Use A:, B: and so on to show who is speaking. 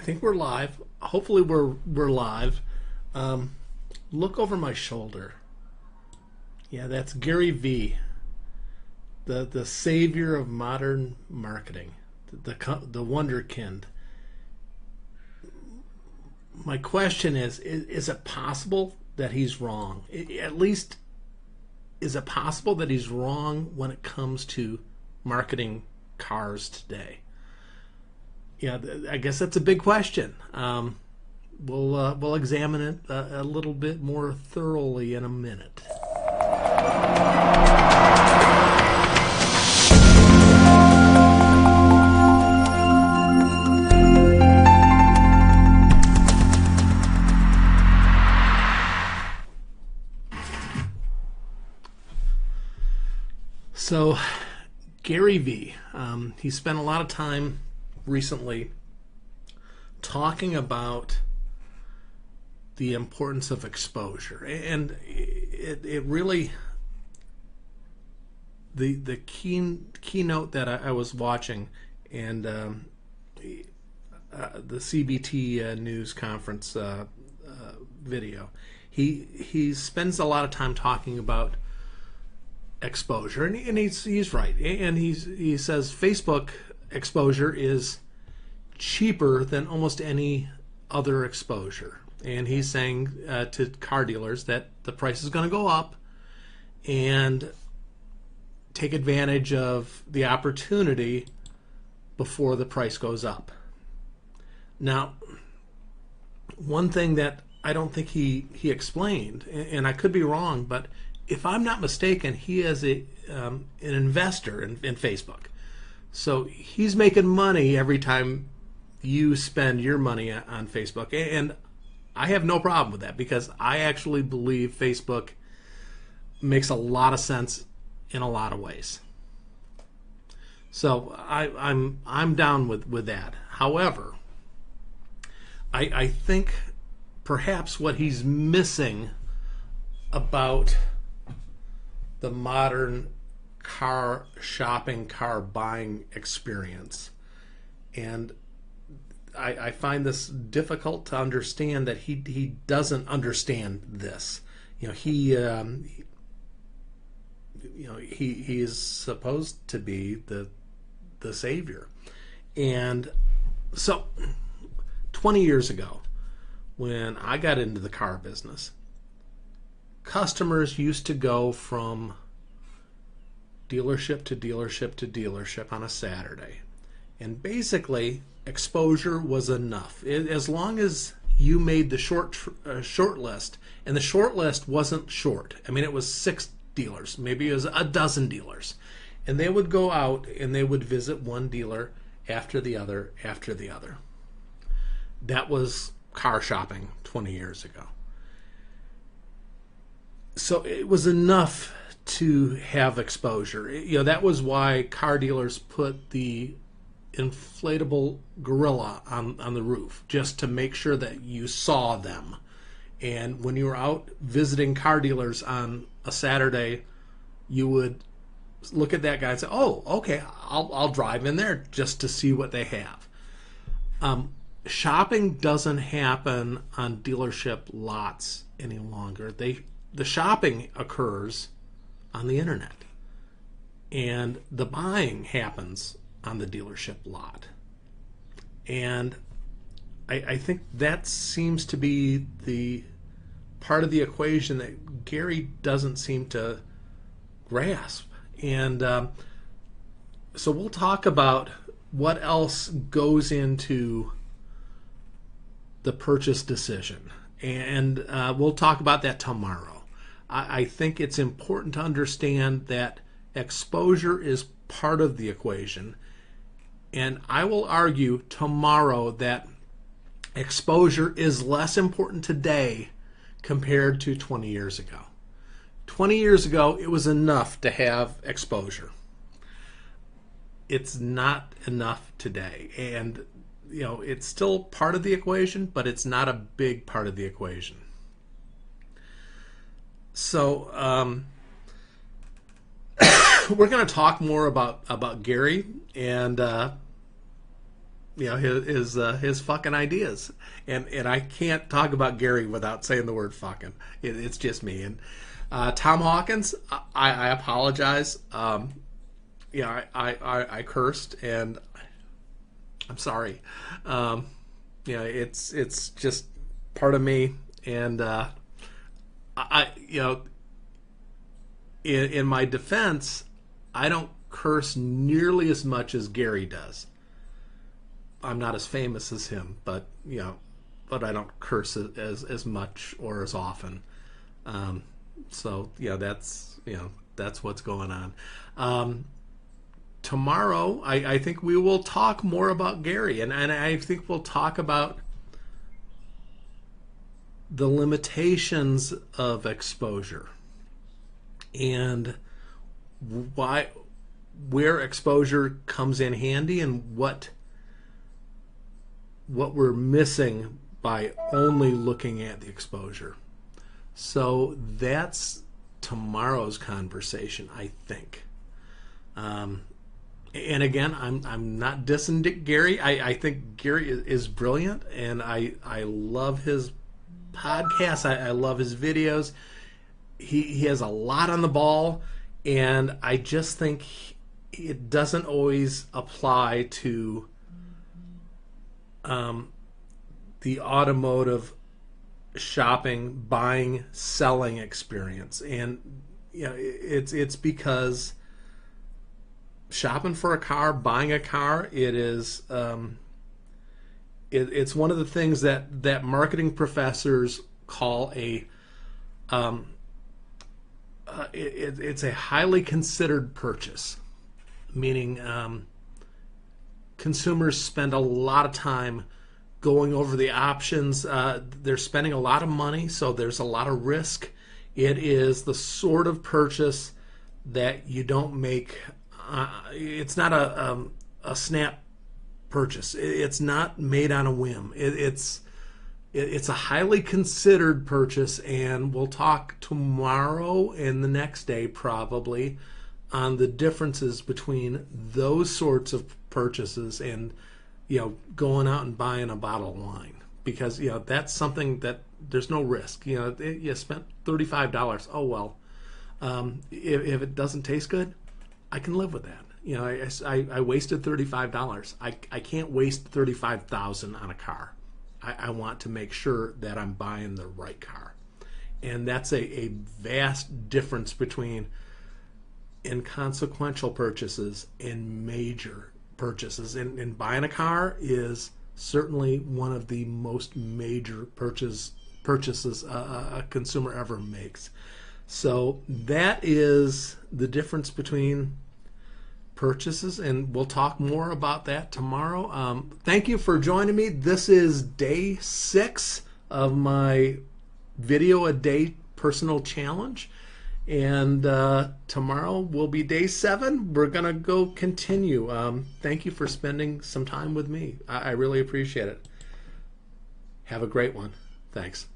A: think we're live. Hopefully we're live. Look over my shoulder. Yeah, that's GaryVee, the savior of modern marketing, the wonderkind. My question is it possible that he's wrong? At least, is it possible that he's wrong when it comes to marketing cars today? Yeah, I guess that's a big question. We'll examine it a little bit more thoroughly in a minute. So, GaryVee, he spent a lot of time recently talking about the importance of exposure, and it really, the keynote that I was watching, and the CBT news conference video, he spends a lot of time talking about exposure, and he's right, and he says Facebook exposure is cheaper than almost any other exposure, and he's saying to car dealers that the price is going to go up, and take advantage of the opportunity before the price goes up. Now, one thing that I don't think he explained, and I could be wrong, but if I'm not mistaken, he is an investor in Facebook. So he's making money every time you spend your money on Facebook. And I have no problem with that, because I actually believe Facebook makes a lot of sense in a lot of ways. So I'm down with that. However, I think perhaps what he's missing about the modern car shopping, car buying experience, and I find this difficult to understand, that he doesn't understand this. He is supposed to be the savior. And so 20 years ago, when I got into the car business, customers used to go from dealership to dealership to dealership on a Saturday, and basically exposure was enough. As long as you made the short list, and the short list wasn't short. I mean, it was 6 dealers, maybe it was a dozen dealers, and they would go out and they would visit one dealer after the other after the other. That was car shopping 20 years ago. So it was enough to have exposure. That was why car dealers put the inflatable gorilla on the roof, just to make sure that you saw them. And when you were out visiting car dealers on a Saturday, you would look at that guy and say, "Oh, okay, I'll drive in there just to see what they have." Shopping doesn't happen on dealership lots any longer. The shopping occurs on the internet, and the buying happens on the dealership lot. And I think that seems to be the part of the equation that Gary doesn't seem to grasp. And so we'll talk about what else goes into the purchase decision, and we'll talk about that tomorrow. I think it's important to understand that exposure is part of the equation, and I will argue tomorrow that exposure is less important today compared to 20 years ago. 20 years ago, it was enough to have exposure. It's not enough today, and it's still part of the equation, but it's not a big part of the equation. So we're going to talk more about Gary, and his fucking ideas. And I can't talk about Gary without saying the word fucking. It's just me. And Tom Hawkins, I apologize. I cursed, and I'm sorry. It's just part of me, and in my defense, I don't curse nearly as much as Gary does. I'm not as famous as him, but but I don't curse as much or as often. So that's what's going on. Tomorrow, I think we will talk more about Gary, and I think we'll talk about the limitations of exposure and where exposure comes in handy, and what we're missing by only looking at the exposure. So that's tomorrow's conversation, I think. And again, I'm not dissing Gary. I think Gary is brilliant, and I love his podcast. I love his videos. He has a lot on the ball, and I just think it doesn't always apply to the automotive shopping, buying, selling experience. And it's because shopping for a car, buying a car, it's one of the things that marketing professors call it's a highly considered purchase, meaning consumers spend a lot of time going over the options. They're spending a lot of money, so there's a lot of risk. It is the sort of purchase that you don't make. It's not a snap purchase. It's not made on a whim. It's a highly considered purchase, and we'll talk tomorrow and the next day probably on the differences between those sorts of purchases and going out and buying a bottle of wine, because that's something that there's no risk. You spent $35. Oh well, if it doesn't taste good, I can live with that. I wasted $35. I can't waste $35,000 on a car. I want to make sure that I'm buying the right car, and that's a vast difference between inconsequential purchases and major purchases. And buying a car is certainly one of the most major purchases a consumer ever makes. So that is the difference between purchases, and we'll talk more about that tomorrow. Thank you for joining me. This is day 6 of my video a day personal challenge, and tomorrow will be day 7. We're gonna go continue. Thank you for spending some time with me. I really appreciate it. Have a great one. Thanks.